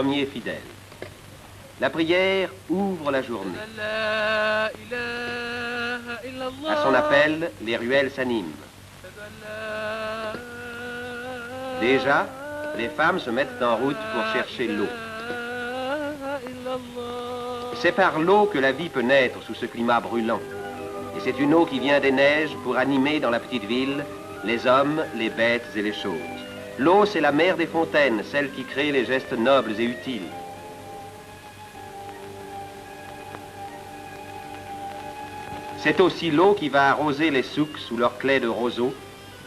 premier fidèle. La prière ouvre la journée. À son appel, les ruelles s'animent. Déjà, les femmes se mettent en route pour chercher l'eau. C'est par l'eau que la vie peut naître sous ce climat brûlant. Et c'est une eau qui vient des neiges pour animer dans la petite ville les hommes, les bêtes et les choses. L'eau, c'est la mère des fontaines, celle qui crée les gestes nobles et utiles. C'est aussi l'eau qui va arroser les souks sous leurs claies de roseaux,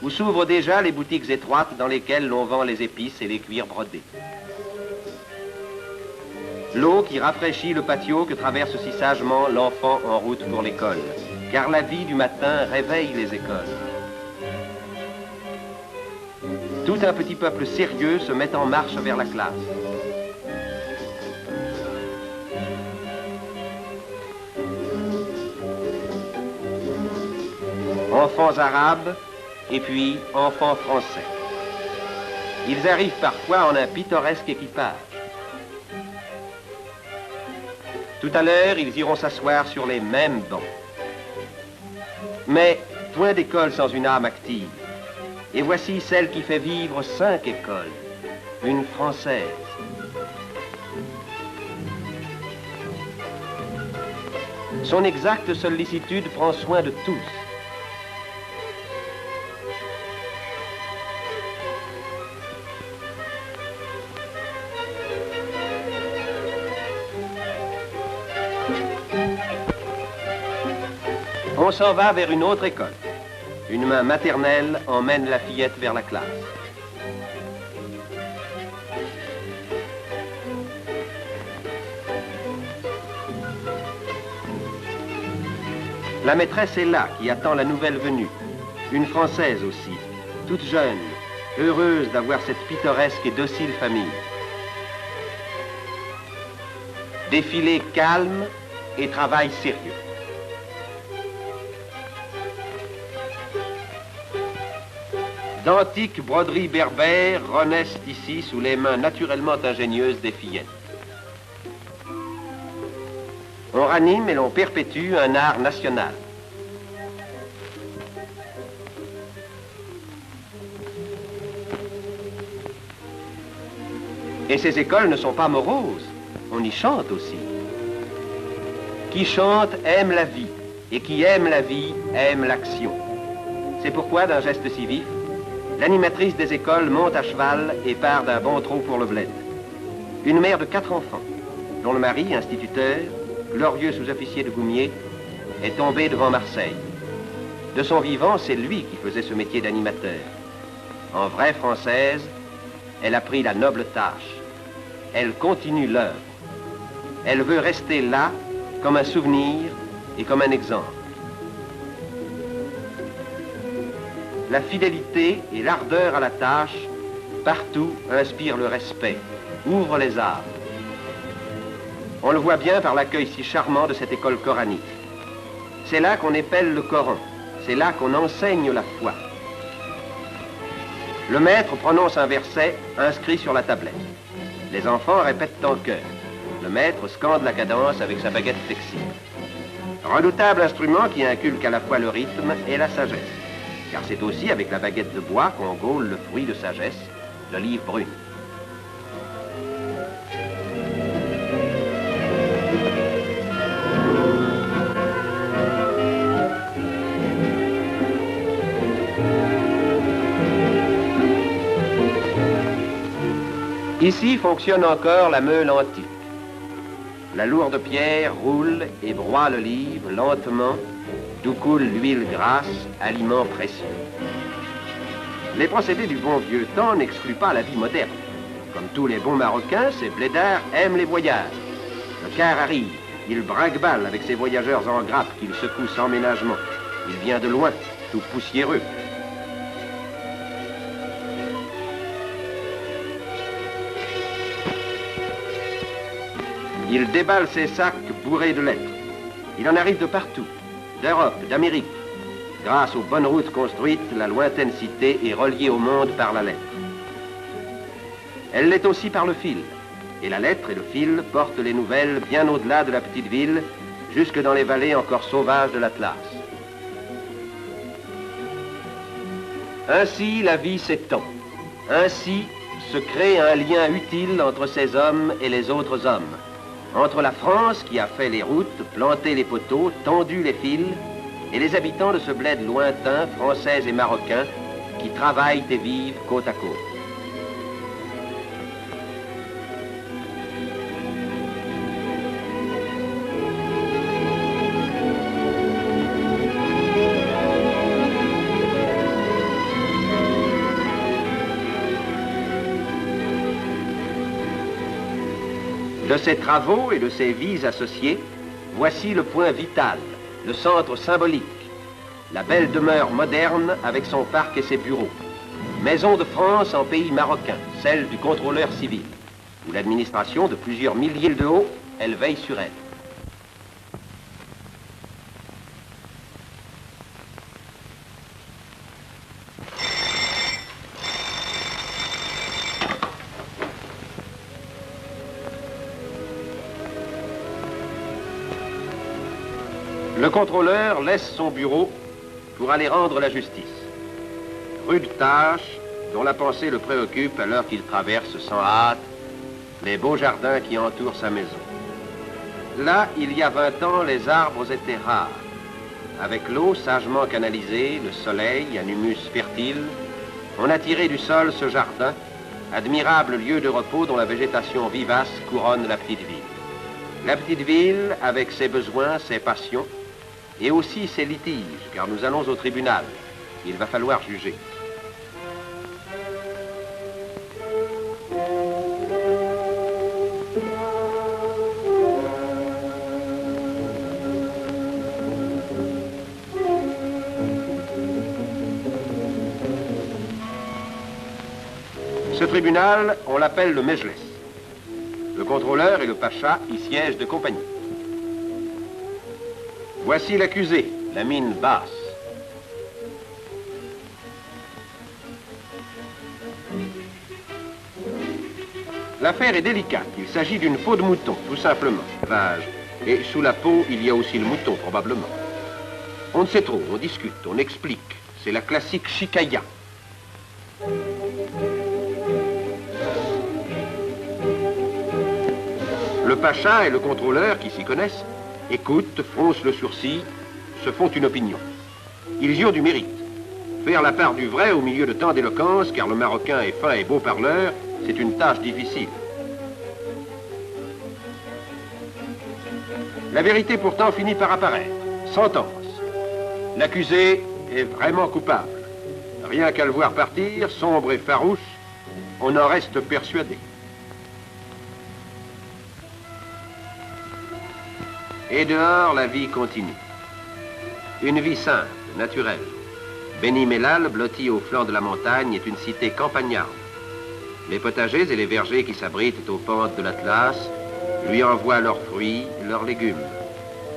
où s'ouvrent déjà les boutiques étroites dans lesquelles l'on vend les épices et les cuirs brodés. L'eau qui rafraîchit le patio que traverse si sagement l'enfant en route pour l'école, car la vie du matin réveille les écoles. Tout un petit peuple sérieux se met en marche vers la classe. Enfants arabes et puis enfants français. Ils arrivent parfois en un pittoresque équipage. Tout à l'heure, ils iront s'asseoir sur les mêmes bancs. Mais point d'école sans une âme active. Et voici celle qui fait vivre 5 écoles, une française. Son exacte sollicitude prend soin de tous. On s'en va vers une autre école. Une main maternelle emmène la fillette vers la classe. La maîtresse est là, qui attend la nouvelle venue. Une Française aussi, toute jeune, heureuse d'avoir cette pittoresque et docile famille. Défilé calme et travail sérieux. D'antiques broderies berbères renaissent ici sous les mains naturellement ingénieuses des fillettes. On ranime et l'on perpétue un art national. Et ces écoles ne sont pas moroses, on y chante aussi. Qui chante aime la vie, et qui aime la vie aime l'action. C'est pourquoi, d'un geste si vif, l'animatrice des écoles monte à cheval et part d'un bon trot pour le bled. Une mère de 4 enfants, dont le mari, instituteur, glorieux sous-officier de Goumier, est tombé devant Marseille. De son vivant, c'est lui qui faisait ce métier d'animateur. En vraie Française, elle a pris la noble tâche. Elle continue l'œuvre. Elle veut rester là comme un souvenir et comme un exemple. La fidélité et l'ardeur à la tâche, partout, inspirent le respect, ouvrent les âmes. On le voit bien par l'accueil si charmant de cette école coranique. C'est là qu'on épelle le Coran, c'est là qu'on enseigne la foi. Le maître prononce un verset inscrit sur la tablette. Les enfants répètent en chœur. Le maître scande la cadence avec sa baguette flexible. Redoutable instrument qui inculque à la fois le rythme et la sagesse. Car c'est aussi avec la baguette de bois qu'on gaule le fruit de sagesse, l'olive brune. Ici fonctionne encore la meule antique. La lourde pierre roule et broie l'olive lentement, d'où coule l'huile grasse, aliment précieux. Les procédés du bon vieux temps n'excluent pas la vie moderne. Comme tous les bons Marocains, ces blédards aiment les voyages. Le car arrive, il brinque-balle avec ses voyageurs en grappe qu'il secoue sans ménagement. Il vient de loin, tout poussiéreux. Il déballe ses sacs bourrés de lettres. Il en arrive de partout, d'Europe, d'Amérique. Grâce aux bonnes routes construites, la lointaine cité est reliée au monde par la lettre. Elle l'est aussi par le fil. Et la lettre et le fil portent les nouvelles bien au-delà de la petite ville, jusque dans les vallées encore sauvages de l'Atlas. Ainsi, la vie s'étend. Ainsi, se crée un lien utile entre ces hommes et les autres hommes. Entre la France qui a fait les routes, planté les poteaux, tendu les fils, et les habitants de ce bled lointain, français et marocains, qui travaillent et vivent côte à côte. De ces travaux et de ces vies associées, voici le point vital, le centre symbolique, la belle demeure moderne avec son parc et ses bureaux. Maison de France en pays marocain, celle du contrôleur civil, où l'administration de plusieurs milliers de haut, elle veille sur elle. Le contrôleur laisse son bureau pour aller rendre la justice. Rude tâche dont la pensée le préoccupe alors qu'il traverse sans hâte les beaux jardins qui entourent sa maison. Là, il y a 20 ans, les arbres étaient rares. Avec l'eau sagement canalisée, le soleil, un humus fertile, on a tiré du sol ce jardin, admirable lieu de repos dont la végétation vivace couronne la petite ville. La petite ville, avec ses besoins, ses passions, et aussi ses litiges, car nous allons au tribunal. Il va falloir juger. Ce tribunal, on l'appelle le Mejles. Le contrôleur et le pacha y siègent de compagnie. Voici l'accusé, la mine basse. L'affaire est délicate. Il s'agit d'une peau de mouton, tout simplement. Et sous la peau, il y a aussi le mouton, probablement. On ne sait trop, on discute, on explique. C'est la classique chicaya. Le pacha et le contrôleur, qui s'y connaissent, écoutent, froncent le sourcil, se font une opinion. Ils y ont du mérite. Faire la part du vrai au milieu de tant d'éloquence, car le Marocain est fin et beau parleur, c'est une tâche difficile. La vérité pourtant finit par apparaître. Sentence. L'accusé est vraiment coupable. Rien qu'à le voir partir, sombre et farouche, on en reste persuadé. Et dehors, la vie continue. Une vie simple, naturelle. Beni Mellal, blotti au flanc de la montagne, est une cité campagnarde. Les potagers et les vergers qui s'abritent aux pentes de l'Atlas lui envoient leurs fruits, leurs légumes.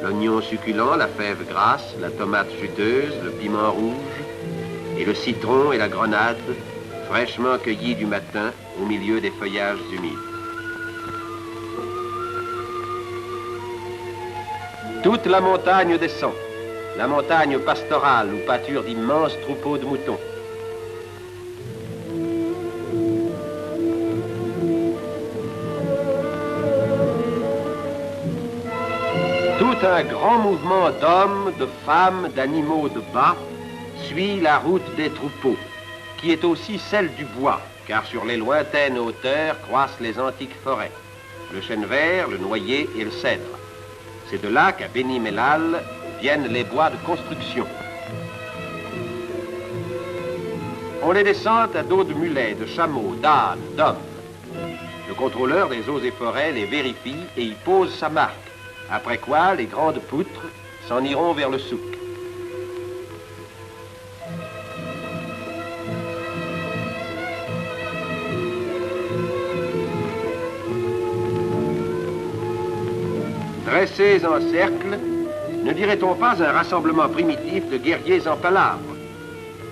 L'oignon succulent, la fève grasse, la tomate juteuse, le piment rouge, et le citron et la grenade, fraîchement cueillis du matin au milieu des feuillages humides. Toute la montagne descend, la montagne pastorale où pâturent d'immenses troupeaux de moutons. Tout un grand mouvement d'hommes, de femmes, d'animaux de bas suit la route des troupeaux, qui est aussi celle du bois, car sur les lointaines hauteurs croissent les antiques forêts, le chêne vert, le noyer et le cèdre. C'est de là qu'à Beni Mellal viennent les bois de construction. On les descend à dos de mulets, de chameaux, d'ânes, d'hommes. Le contrôleur des eaux et forêts les vérifie et y pose sa marque, après quoi les grandes poutres s'en iront vers le souk. Dressés en cercle, ne dirait-on pas un rassemblement primitif de guerriers en palabres?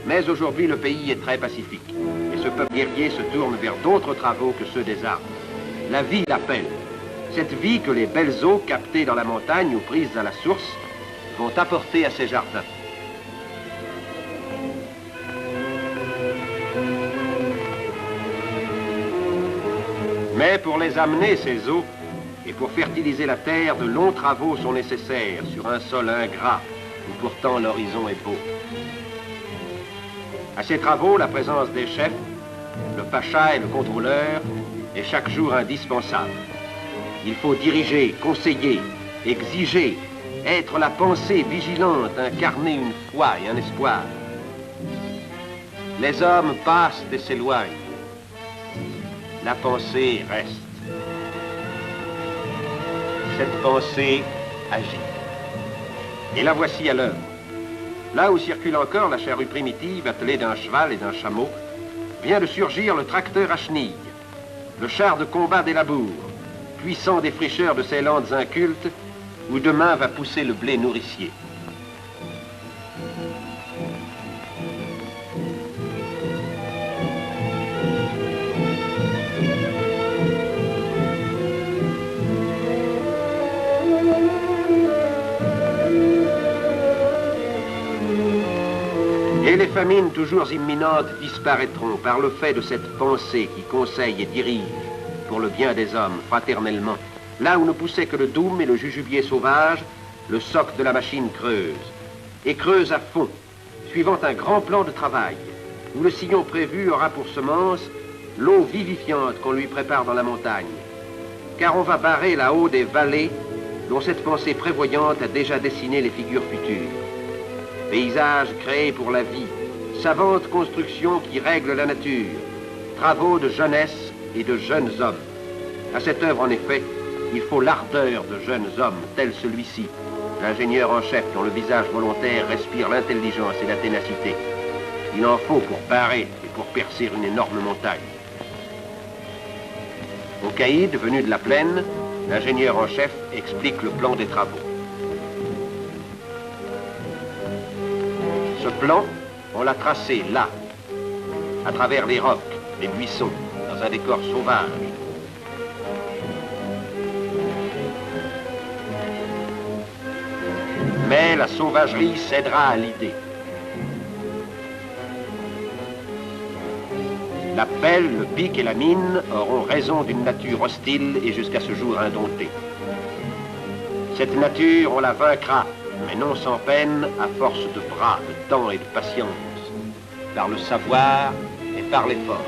Mais aujourd'hui, le pays est très pacifique, et ce peuple guerrier se tourne vers d'autres travaux que ceux des armes. La vie l'appelle. Cette vie que les belles eaux captées dans la montagne ou prises à la source vont apporter à ces jardins. Mais pour les amener, ces eaux, et pour fertiliser la terre, de longs travaux sont nécessaires sur un sol ingrat où pourtant l'horizon est beau. À ces travaux, la présence des chefs, le pacha et le contrôleur, est chaque jour indispensable. Il faut diriger, conseiller, exiger, être la pensée vigilante, incarner une foi et un espoir. Les hommes passent et s'éloignent. La pensée reste. Cette pensée agit. Et la voici à l'œuvre. Là où circule encore la charrue primitive attelée d'un cheval et d'un chameau, vient de surgir le tracteur à chenilles, le char de combat des labours, puissant défricheur de ces landes incultes où demain va pousser le blé nourricier. Et les famines toujours imminentes disparaîtront par le fait de cette pensée qui conseille et dirige pour le bien des hommes fraternellement. Là où ne poussait que le doum et le jujubier sauvage, le soc de la machine creuse. Et creuse à fond, suivant un grand plan de travail, où le sillon prévu aura pour semence l'eau vivifiante qu'on lui prépare dans la montagne. Car on va barrer là-haut des vallées dont cette pensée prévoyante a déjà dessiné les figures futures. Paysages créés pour la vie, savantes constructions qui règlent la nature, travaux de jeunesse et de jeunes hommes. À cette œuvre, en effet, il faut l'ardeur de jeunes hommes, tel celui-ci, l'ingénieur en chef dont le visage volontaire respire l'intelligence et la ténacité. Il en faut pour barrer et pour percer une énorme montagne. Au caïd, venu de la plaine, l'ingénieur en chef explique le plan des travaux. Ce plan, on l'a tracé là, à travers les rocs, les buissons, dans un décor sauvage. Mais la sauvagerie cédera à l'idée. La pelle, le pic et la mine auront raison d'une nature hostile et jusqu'à ce jour indomptée. Cette nature, on la vaincra, mais non sans peine, à force de bras, de temps et de patience, par le savoir et par l'effort.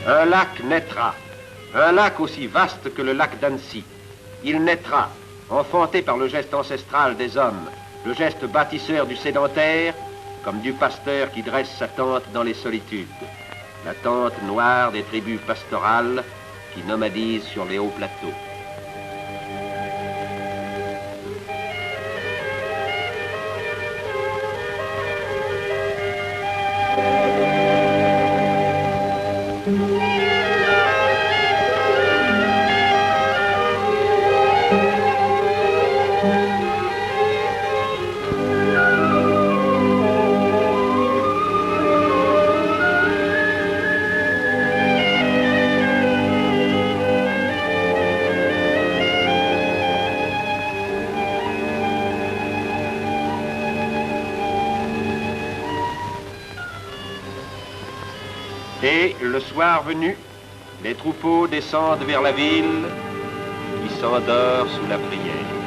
Un lac naîtra, un lac aussi vaste que le lac d'Annecy. Il naîtra, enfanté par le geste ancestral des hommes, le geste bâtisseur du sédentaire, comme du pasteur qui dresse sa tente dans les solitudes, la tente noire des tribus pastorales qui nomadisent sur les hauts plateaux. Et le soir venu, les troupeaux descendent vers la ville qui s'endort sous la prière.